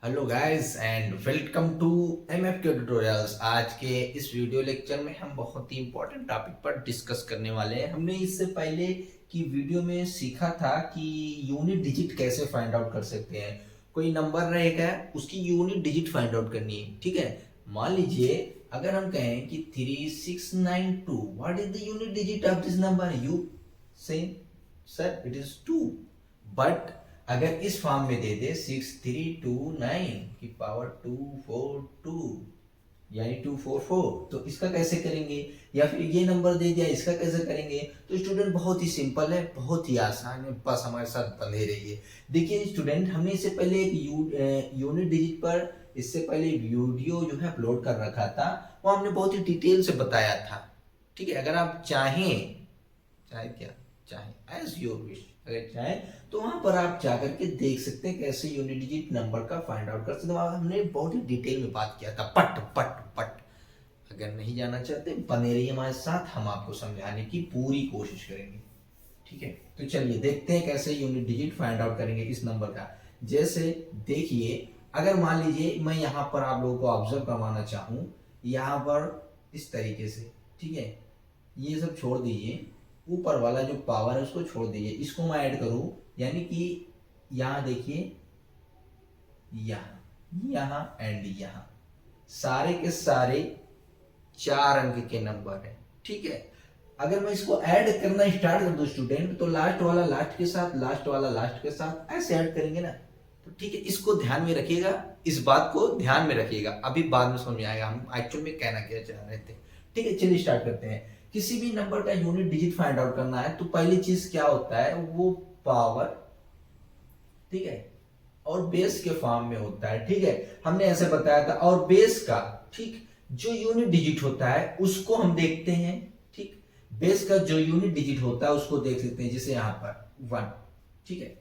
Hello guys and welcome to MFK tutorials. आज के इस वीडियो लेक्चर में हम बहुत ही इंपॉर्टेंट टॉपिक पर डिस्कस करने वाले हैं। हमने इससे पहले की वीडियो में सीखा था कि यूनिट डिजिट कैसे फाइंड आउट कर सकते हैं। कोई नंबर रहेगा, उसकी यूनिट डिजिट फाइंड आउट करनी है। ठीक है, मान लीजिए अगर हम कहें कि 3692, what is the unit digit of this number? You से सर इट इज 2, बट अगर इस फॉर्म में दे दे 6329 की पावर 242 यानी 244, तो इसका कैसे करेंगे? या फिर ये नंबर दे दिया, इसका कैसे करेंगे? तो स्टूडेंट बहुत ही सिंपल है, बहुत ही आसान है, बस हमारे साथ बने रहिए। देखिए स्टूडेंट, हमने इससे पहले एक यूनिट डिजिट पर इससे पहले वीडियो जो है अपलोड कर रखा था, वो हमने बहुत ही डिटेल से बताया था। ठीक है, अगर आप चाहें एज योर विश, अगर चाहें तो वहां पर आप जाकर के देख सकते हैं कैसे यूनिट डिजिट नंबर का फाइंड आउट कर सकते हैं। हमने बहुत ही डिटेल में बात किया था, पट पट पट। अगर नहीं जाना चाहते बने रहिए हमारे साथ, हम आपको समझाने की पूरी कोशिश करेंगे। ठीक है, तो चलिए देखते हैं कैसे यूनिट डिजिट फाइंड आउट करेंगे इस नंबर का। जैसे देखिए, अगर मान लीजिए मैं यहाँ पर आप लोगों को ऑब्जर्व करवाना चाहूँ, यहाँ पर इस तरीके से, ठीक है, ये सब छोड़ दीजिए, ऊपर वाला जो पावर है उसको छोड़ दीजिए, इसको मैं ऐड करूं, यानी कि यहां देखिए, यहां एंड यहां सारे के सारे 4 अंक के नंबर है। ठीक है, अगर मैं इसको ऐड करना स्टार्ट कर दूं स्टूडेंट, तो लास्ट वाला लास्ट के साथ, लास्ट वाला लास्ट के साथ ऐसे ऐड करेंगे ना। तो ठीक है, इसको ध्यान में रखिएगा, इस बात को ध्यान में रखिएगा, अभी बाद में समझ में आएगा हम एक्चुअल में कहना क्या चाह रहे थे। ठीक है, चलिए स्टार्ट करते हैं। किसी भी नंबर का यूनिट डिजिट फाइंड आउट करना है तो पहली चीज क्या होता है, वो पावर, ठीक है, और बेस के फॉर्म में होता है। ठीक है, हमने ऐसे बताया था। और बेस का, ठीक, जो यूनिट डिजिट होता है उसको हम देखते हैं। ठीक, बेस का जो यूनिट डिजिट होता है उसको देख सकते हैं, जैसे यहां पर 1, ठीक है,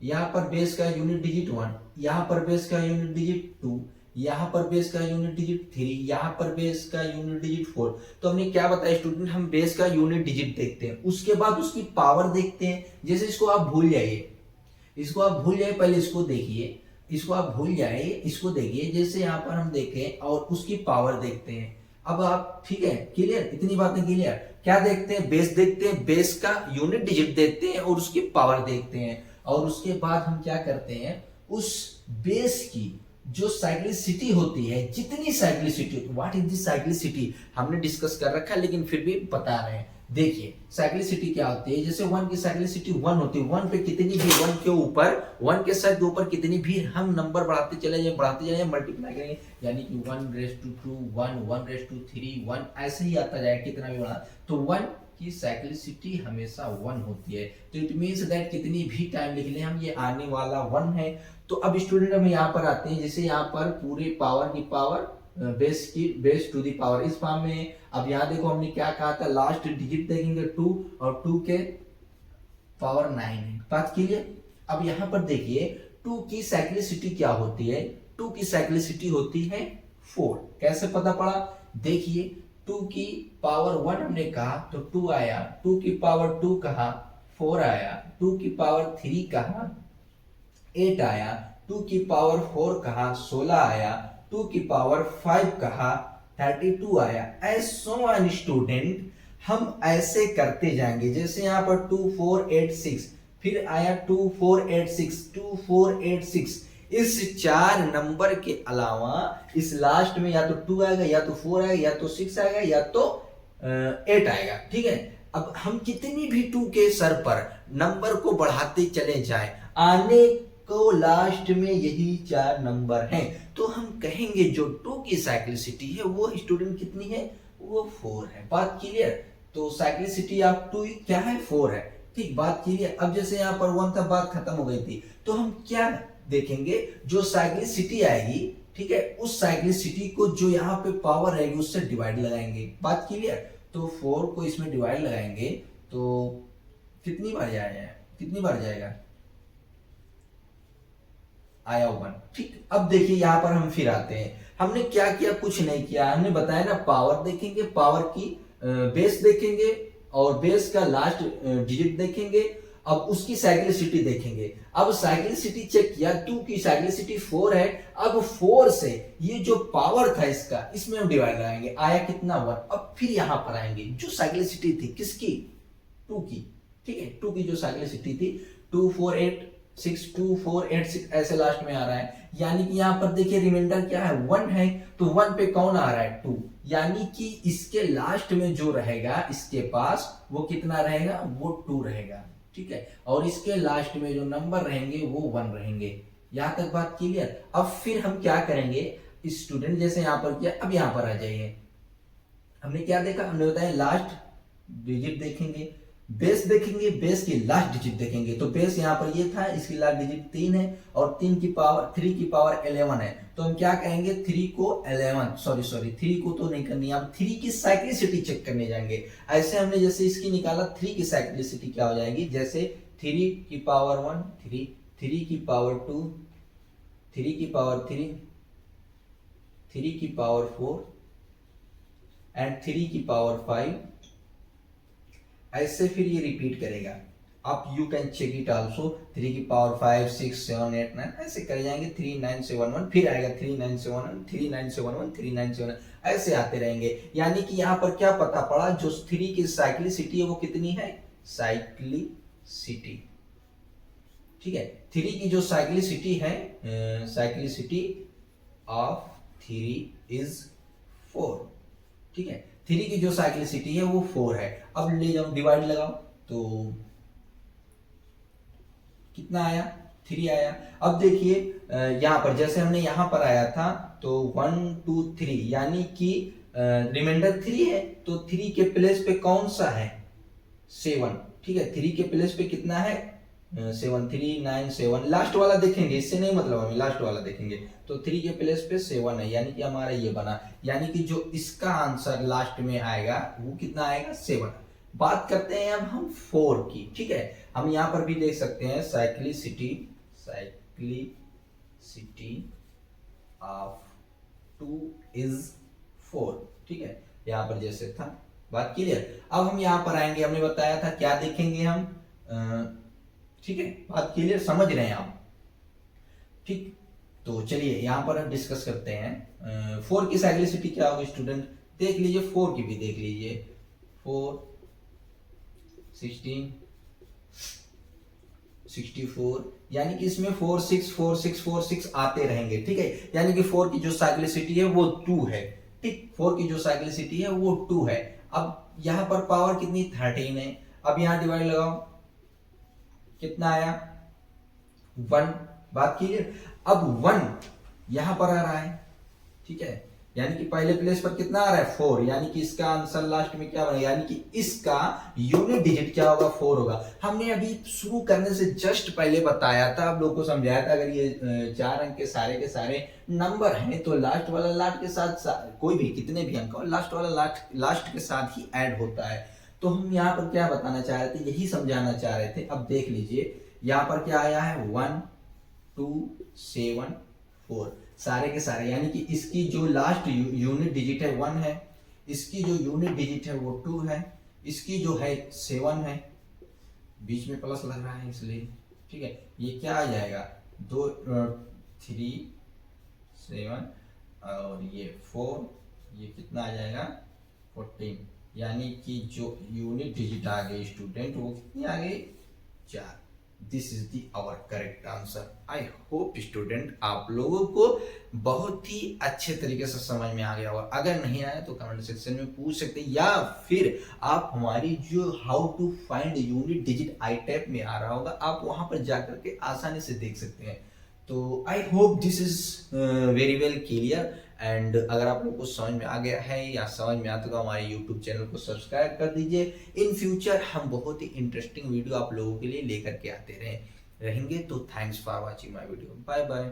यहां पर बेस का यूनिट डिजिट 1, यहां पर बेस का यूनिट डिजिट 2, यहां पर बेस का यूनिट डिजिट 3, यहां पर बेस का यूनिट डिजिट 4। तो हमने क्या बताया स्टूडेंट, हम बेस का यूनिट डिजिट देखते हैं, उसके बाद उसकी पावर देखते हैं। जैसे इसको आप भूल जाइए, पहले इसको देखिए, इसको आप भूल जाइए, इसको देखिए, जैसे यहाँ पर हम देखें और उसकी पावर देखते हैं। अब आप, ठीक है, क्लियर, इतनी बातें क्लियर। क्या देखते हैं? बेस देखते हैं, बेस का यूनिट डिजिट देखते हैं और उसकी पावर देखते हैं। और उसके बाद हम क्या करते हैं, उस बेस की जो साइक्लिसिटी होती है, जितनी cyclicity, what is the cyclicity हमने डिस्कस कर रखा है, लेकिन फिर भी बता रहे हैं। देखिए साइक्लिसिटी क्या होती है, जैसे 1 की साइक्लिसिटी 1 होती है, 1 पे कितनी भी, 1 के ऊपर, 1 के साथ ऊपर कितनी भी हम नंबर बढ़ाते चले जाए, मल्टीप्लाई करेंगे, यानी कि 1 रेस टू 2 1, 1 रेस टू 3 1, ऐसे ही आता जाएगा, कितना भी बढ़ा। तो 1 की साइक्लिसिटी हमेशा 1 होती है। तो इट मींस दैट कितनी भी टाइम लिख लें हम, ये आने वाला 1 है। तो अब स्टूडेंट हम यहाँ पर आते हैं, जैसे यहाँ पर पूरे पावर की power, base to the power, इस फॉर्म में। अब यहाँ देखो हमने क्या कहा था, लास्ट डिजिट देखेंगे 2, और 2 के पावर 9 है। बात क्लियर। अब यहाँ पर देखिए 2 की साइक्लिसिटी क्या होती है, 2 की साइक्लिसिटी होती है 4। कैसे पता पड़ा? देखिए 2 की पावर 1 हमने कहा तो 2 आया, 2 की पावर 2 कहा 4 आया, 2 की पावर 3 कहा 8 आया, 2 की पावर 4 कहा 16 आया, 2 की पावर 5 कहा 32 आया। सो ऑन स्टूडेंट, हम ऐसे करते जाएंगे। जैसे यहाँ पर 2486, फिर आया 2486, 2486। इस 4 नंबर के अलावा इस लास्ट में या तो 2 आएगा, या तो 4 आएगा, या तो 6 आएगा, या तो 8 आएगा। ठीक है, अब हम कितनी भी 2 के सर पर नंबर को बढ़ाते चले जाएं, आने को लास्ट में यही 4 नंबर हैं, तो हम कहेंगे जो 2 की साइक्लिसिटी है वो स्टूडेंट कितनी है, वो 4 है। बात क्लियर। तो साइक्लिसिटी ऑफ 2 क्या है, 4 है। ठीक, बात क्लियर। अब जैसे यहाँ पर 1 था, बात खत्म हो गई थी, तो हम क्या देखेंगे, जो साइक्लिसिटी आएगी, ठीक है, उस साइक्लिसिटी को जो यहाँ पे पावर रहेगी उससे डिवाइड लगाएंगे। बात क्लियर। तो 4 को इसमें डिवाइड लगाएंगे तो कितनी बार जाएगा, कितनी बार जाएगा, आया 1। ठीक, अब देखिए यहां पर हम फिर आते हैं, हमने क्या किया, कुछ नहीं किया, हमने बताया ना, पावर देखेंगे, पावर की बेस देखेंगे और बेस का लास्ट डिजिट देखेंगे, अब उसकी साइक्लिसिटी देखेंगे। अब साइक्लिसिटी चेक किया, 2 की साइक्लिसिटी 4 है। अब 4 से ये जो पावर था इसका, इसमें हम डिवाइड लगाएंगे, आया कितना 1। अब फिर यहां पर आएंगे, जो साइक्लिसिटी थी किसकी, 2 की, ठीक है, 2 की जो साइक्लिसिटी थी 2 4 8 6 2 4 8 6 ऐसे लास्ट में आ रहा है। यानी कि यहां पर देखिए रिमाइंडर क्या है, 1 है, तो 1 पे कौन आ रहा है, 2। यानी कि इसके लास्ट में जो रहेगा इसके पास, वो कितना रहेगा, वो 2 रहेगा, ठीक है। और इसके लास्ट में जो नंबर रहेंगे वो 1 रहेंगे। यहां तक बात क्लियर। अब फिर हम क्या करेंगे, स्टूडेंट जैसे यहां पर किया, अब यहां पर आ जाइए। हमने क्या देखा, हमने बताया लास्ट डिजिट देखेंगे, बेस देखेंगे, बेस की लास्ट डिजिट देखेंगे। तो बेस यहाँ पर ये था, इसकी लास्ट डिजिट 3 है और 3 की पावर 11 है। तो हम क्या कहेंगे, 3 को 11 सॉरी 3 को तो नहीं करनी, हम 3 की साइक्लिसिटी चेक करने जाएंगे। ऐसे हमने जैसे इसकी निकाला, 3 की साइक्लिसिटी क्या हो जाएगी, जैसे 3 की पावर 1 3, 3 की पावर 2 3 की पावर 3, 3 की पावर 4 एंड 3 की पावर 5। ऐसे फिर ये रिपीट करेगा। आप you can check it also, 3 की पावर 5 6 7 8 9 ऐसे कर जाएंगे, 3971 फिर आएगा 3971 3971 3971 ऐसे आते रहेंगे। यानी कि यहाँ पर क्या पता पड़ा, जो 3 की साइक्लिसिटी है वो कितनी है, साइक्लिसिटी, ठीक है। 3 की जो साइक्लिसिटी है, साइक्लिसिटी ऑफ 3 इज 4, ठीक है। 3 की जो साइक्लिसिटी है वो 4 है। अब ले जाओ डिवाइड लगाओ, तो कितना आया, 3 आया। अब देखिए यहां पर जैसे हमने यहां पर आया था, तो 1 2 3 यानी कि रिमाइंडर 3 है, तो 3 के प्लेस पे कौन सा है, 7, ठीक है। 3 के प्लेस पे कितना है, 7 3 9 7, लास्ट वाला देखेंगे, इससे नहीं मतलब, हमें लास्ट वाला देखेंगे। तो 3 के प्लेस पे 7 है, यानी कि हमारा ये बना, यानी कि जो इसका आंसर लास्ट में आएगा वो कितना आएगा, 7। बात करते हैं अब हम 4 की, ठीक है। हम यहां पर भी देख सकते हैं, साइक्लिसिटी ऑफ 2 इज 4, ठीक है। यहां पर जैसे था, बात क्लियर। अब हम यहां पर आएंगे, हमने बताया था क्या देखेंगे हम, ठीक है, बात क्लियर, समझ रहे हैं आप, ठीक। तो चलिए यहां पर हम डिस्कस करते हैं 4 की साइक्लिसिटी क्या होगी, स्टूडेंट देख लीजिए, 4 की भी देख लीजिए, 4 16 64, यानी कि इसमें 4 6 4 6 4 6 आते रहेंगे, ठीक है। यानी कि 4 की जो साइक्लिसिटी है वो 2 है, ठीक। 4 की जो साइक्लिसिटी है वो 2 है। अब यहां पर पावर कितनी, 13 है। अब यहां डिवाइड लगाओ, कितना आया, 1, बात क्लियर। अब 1 यहां पर आ रहा है, ठीक है, यानी कि पहले प्लेस पर कितना आ रहा है, 4, यानी कि इसका आंसर लास्ट में क्या बनेगा, यानी कि इसका यूनिट डिजिट क्या होगा, 4 होगा। हमने अभी शुरू करने से जस्ट पहले बताया था, आप लोग को समझाया था, अगर ये 4 अंक के सारे नंबर हैं, तो लास्ट वाला लास्ट के साथ कोई भी कितने भी अंक हो, लास्ट वाला लास्ट के साथ ही ऐड होता है। तो हम यहाँ पर क्या बताना चाह रहे थे, यही समझाना चाह रहे थे। अब देख लीजिए यहाँ पर क्या आया है, 1 2 7 4 सारे के सारे, यानी कि इसकी जो लास्ट यूनिट डिजिट है 1 है, इसकी जो यूनिट डिजिट है वो 2 है, इसकी जो है 7 है, बीच में प्लस लग रहा है इसलिए, ठीक है। ये क्या आ जाएगा, 2 3 7 और ये 4, ये कितना आ जाएगा, 14, यानी कि जो यूनिट डिजिट आ गई स्टूडेंट वो कितनी आ गई, 4। This is the our correct answer. I hope student आप लोगों को बहुत ही अच्छे तरीके से समझ में आ गया होगा। अगर नहीं आया तो कमेंट सेक्शन में पूछ सकते हैं, या फिर आप हमारी जो how to find unit digit आई टैब में आ रहा होगा, आप वहां पर जाकर के आसानी से देख सकते हैं। तो I hope this is very well clear. And अगर आप लोग को समझ में आ गया है या समझ में आता तो हमारे YouTube चैनल को सब्सक्राइब कर दीजिए। इन फ्यूचर हम बहुत ही इंटरेस्टिंग वीडियो आप लोगों के लिए लेकर के आते रहेंगे। तो thanks for watching my video, bye bye.